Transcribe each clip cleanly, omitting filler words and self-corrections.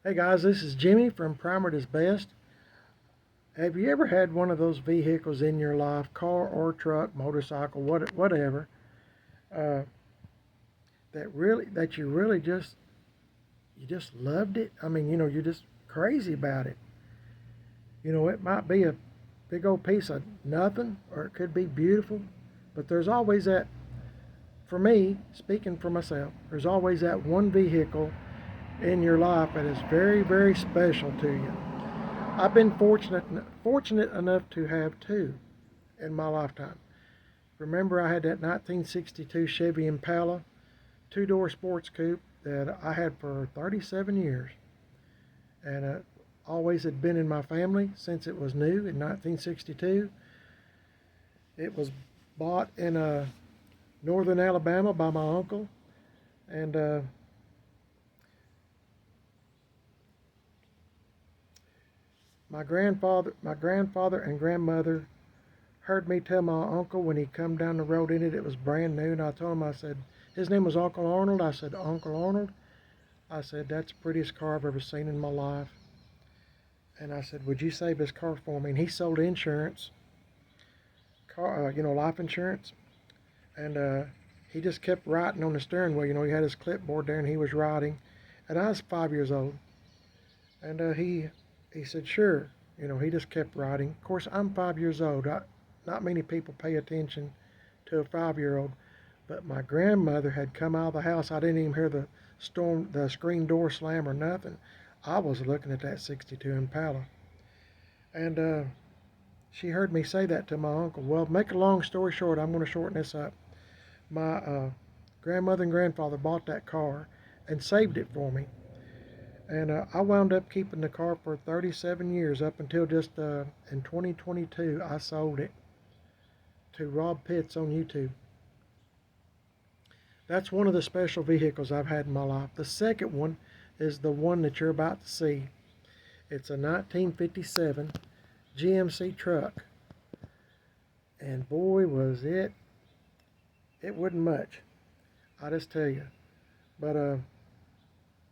Hey guys, this is Jimmy from Primer is Best. Have you ever had one of those vehicles in your life, car or truck, motorcycle, whatever, uh, that you really just loved it? I mean, you're just crazy about it. It might be a big old piece of nothing, or it could be beautiful, but there's always that. For me, speaking for myself, there's always that one vehicle in your life that is very, very special to you. I've been fortunate enough to have two in my lifetime. Remember, I had that 1962 Chevy Impala two-door sports coupe that I had for 37 years, and it always had been in my family since it was new in 1962. It was bought in northern Alabama by my uncle, and my grandfather and grandmother heard me tell my uncle when he come down the road in it was brand new, and I told him, I said, his name was Uncle Arnold. I said, Uncle Arnold, I said, that's the prettiest car I've ever seen in my life. And I said, would you save this car for me? And he sold insurance, life insurance. And he just kept writing on the steering wheel. He had his clipboard there and he was writing. And I was 5 years old. And he said, sure. He just kept writing. Of course, I'm 5 years old. Not many people pay attention to a 5-year-old. But my grandmother had come out of the house. I didn't even hear the screen door slam or nothing. I was looking at that 62 Impala. And she heard me say that to my uncle. Well, make a long story short, I'm going to shorten this up. My grandmother and grandfather bought that car and saved it for me. And I wound up keeping the car for 37 years up until just in 2022, I sold it to Rob Pitts on YouTube. That's one of the special vehicles I've had in my life. The second one is the one that you're about to see. It's a 1957 GMC truck. And boy, was it wasn't much, I just tell you. But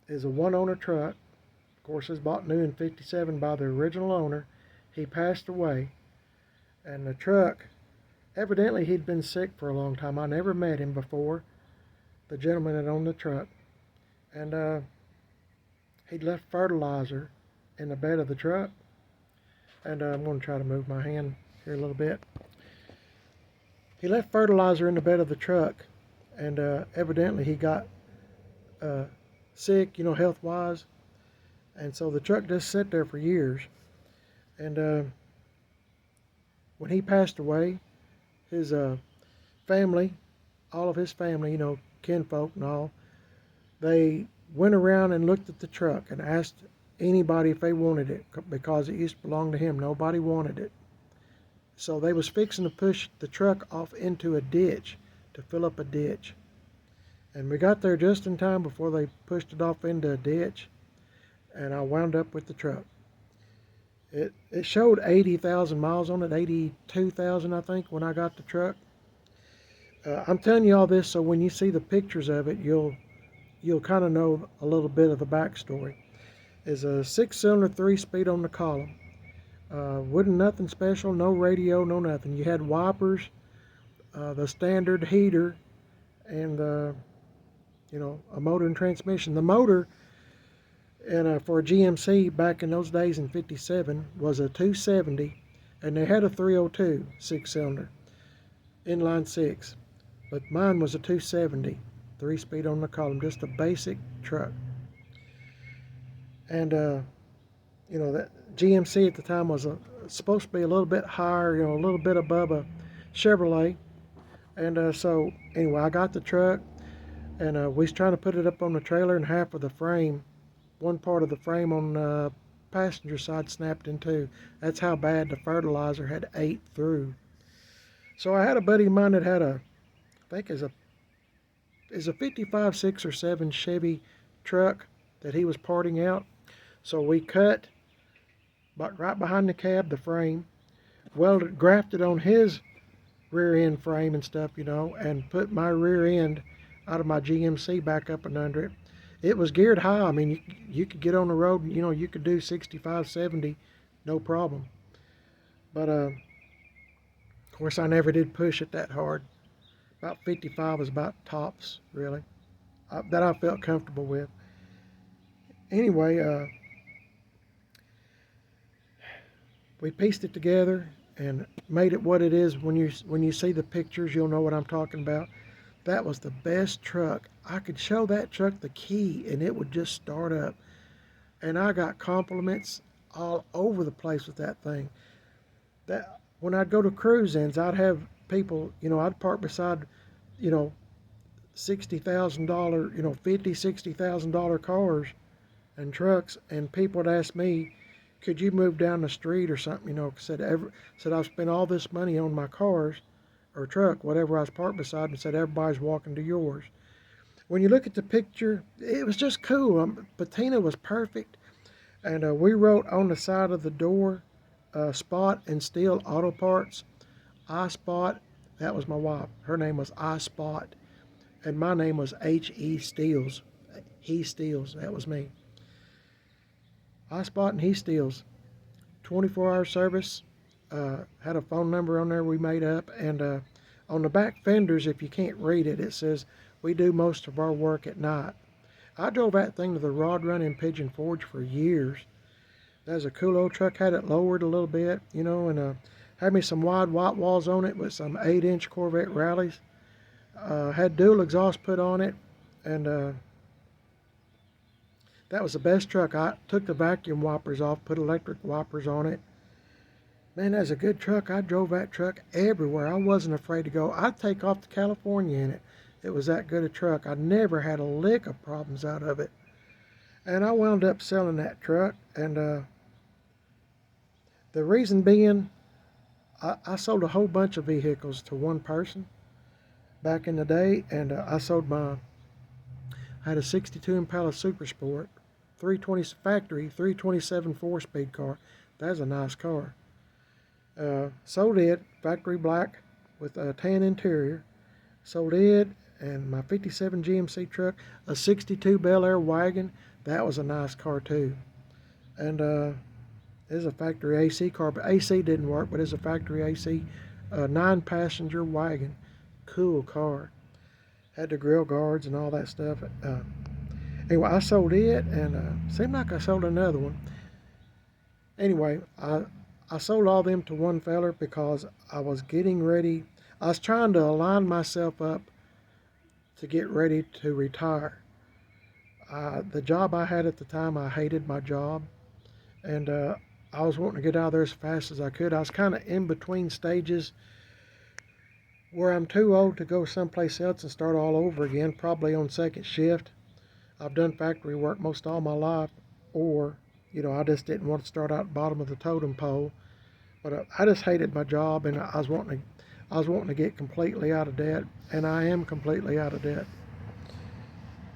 it's a one-owner truck. Of course, it's bought new in 57 by the original owner. He passed away. And the truck, evidently he'd been sick for a long time. I never met him before, the gentleman that owned the truck. And he'd left fertilizer in the bed of the truck. And I'm going to try to move my hand here a little bit. He left fertilizer in the bed of the truck, and evidently he got sick, health-wise. And so the truck just sat there for years. And when he passed away, his family, all of his family, kinfolk and all, they went around and looked at the truck and asked anybody if they wanted it because it used to belong to him. Nobody wanted it. So they was fixing to push the truck off into a ditch, to fill up a ditch. And we got there just in time before they pushed it off into a ditch, and I wound up with the truck. It showed 80,000 miles on it, 82,000 I think when I got the truck. I'm telling you all this so when you see the pictures of it, you'll kind of know a little bit of the backstory. It's a 6-cylinder 3-speed on the column. Wasn't nothing special, no radio, no nothing. You had wipers, the standard heater, and a motor and transmission. The motor for a GMC back in those days in 57 was a 270, and they had a 302 6-cylinder, inline 6. But mine was a 270, 3-speed on the column, just a basic truck. And that GMC at the time was supposed to be a little bit higher, a little bit above a Chevrolet. And so anyway, I got the truck, and we was trying to put it up on the trailer, and half of the frame, one part of the frame on the passenger side snapped in two. That's how bad the fertilizer had ate through. So I had a buddy of mine that had I think is a 55, 6, or 7 Chevy truck that he was parting out. So we cut right behind the cab, the frame, grafted on his rear end frame and stuff, and put my rear end out of my GMC back up and under it. it was geared high. I mean, you could get on the road, you know, you could do 65, 70, no problem. But of course, I never did push it that hard. About 55 was about tops, really, that I felt comfortable with. Anyway, we pieced it together and made it what it is. When you see the pictures, you'll know what I'm talking about. That was the best truck. I could show that truck the key and it would just start up. And I got compliments all over the place with that thing. That when I'd go to cruise-ins, I'd have people, you know, I'd park beside, you know, $60,000, you know, $50,000, $60,000 cars and trucks, and people would ask me, could you move down the street or something, you know, said I've spent all this money on my cars or truck, whatever I was parked beside, and said everybody's walking to yours. When you look at the picture, it was just cool. Patina was perfect, and we wrote on the side of the door, Spot and Steel Auto Parts. I Spot, that was my wife. Her name was I Spot, and my name was H.E. Steels. He Steels, that was me. I Spot and He Steels. 24-hour service. Had a phone number on there we made up, and on the back fenders, if you can't read it, it says we do most of our work at night. I drove that thing to the rod run in Pigeon Forge for years. That was a cool old truck. Had it lowered a little bit, you know, and had me some wide white walls on it with some 8-inch Corvette rallies. Had dual exhaust put on it, and that was the best truck. I took the vacuum wipers off, put electric wipers on it. Man, that's a good truck. I drove that truck everywhere. I wasn't afraid to go. I'd take off to California in it. It was that good a truck. I never had a lick of problems out of it. And I wound up selling that truck. And the reason being, I sold a whole bunch of vehicles to one person back in the day. And I had a 62 Impala Super Sport, 327 4-speed car. That's a nice car. Sold it, factory black with a tan interior. Sold it, and my 57 GMC truck, a 62 Bel Air wagon. That was a nice car too. And it's a factory AC car, but AC didn't work, but it's a factory AC 9-passenger wagon. Cool car. Had the grill guards and all that stuff. Anyway, I sold it, and seemed like I sold another one. Anyway, I sold all them to one feller because I was getting ready. I was trying to align myself up to get ready to retire. The job I had at the time, I hated my job, and I was wanting to get out of there as fast as I could. I was kind of in between stages where I'm too old to go someplace else and start all over again, probably on second shift. I've done factory work most all my life, or, you know, I just didn't want to start out at the bottom of the totem pole. But I just hated my job, and I was wanting to get completely out of debt, and I am completely out of debt.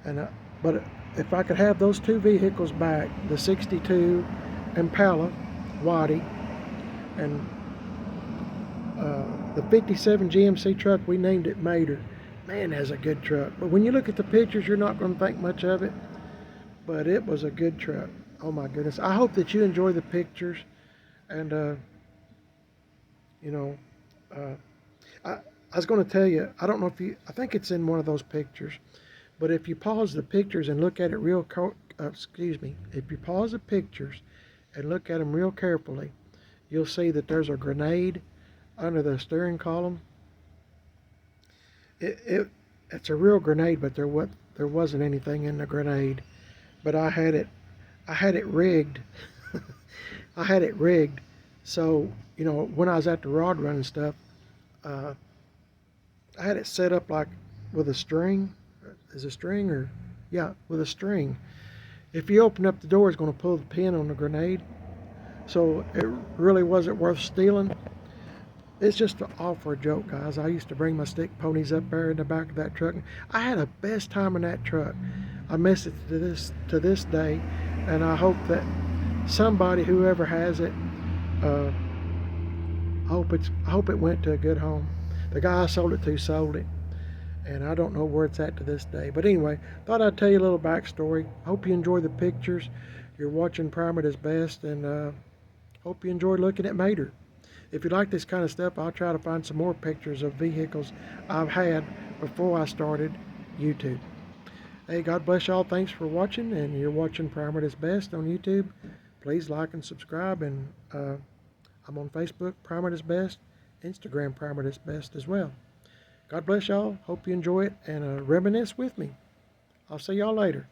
And but if I could have those two vehicles back, the 62 Impala Whitey and the 57 GMC truck, we named it Mater. Man, that's a good truck. But when you look at the pictures, you're not going to think much of it. But it was a good truck. Oh my goodness. I hope that you enjoy the pictures. And, you know, I was going to tell you, I don't know if I think it's in one of those pictures. But if you pause the pictures and look at it if you pause the pictures and look at them real carefully, you'll see that there's a grenade under the steering column. It's a real grenade, but there wasn't anything in the grenade. But I had it rigged. I had it rigged. So, you know, when I was at the rod run and stuff, I had it set up like with a string. Is a string or, yeah, with a string. If you open up the door, it's going to pull the pin on the grenade. So it really wasn't worth stealing. It's just all for a joke, guys. I used to bring my stick ponies up there in the back of that truck. I had the best time in that truck. I miss it to this day, and I hope that somebody, whoever has it, I hope it went to a good home. The guy I sold it to sold it, and I don't know where it's at to this day. But anyway, thought I'd tell you a little backstory. Hope you enjoy the pictures. You're watching Prime at His Best, and hope you enjoy looking at Mater. If you like this kind of stuff, I'll try to find some more pictures of vehicles I've had before I started YouTube. Hey, God bless y'all. Thanks for watching, and you're watching Prime at His Best on YouTube. Please like and subscribe, and I'm on Facebook, Prime at His Best, Instagram, Prime at His Best as well. God bless y'all. Hope you enjoy it, and reminisce with me. I'll see y'all later.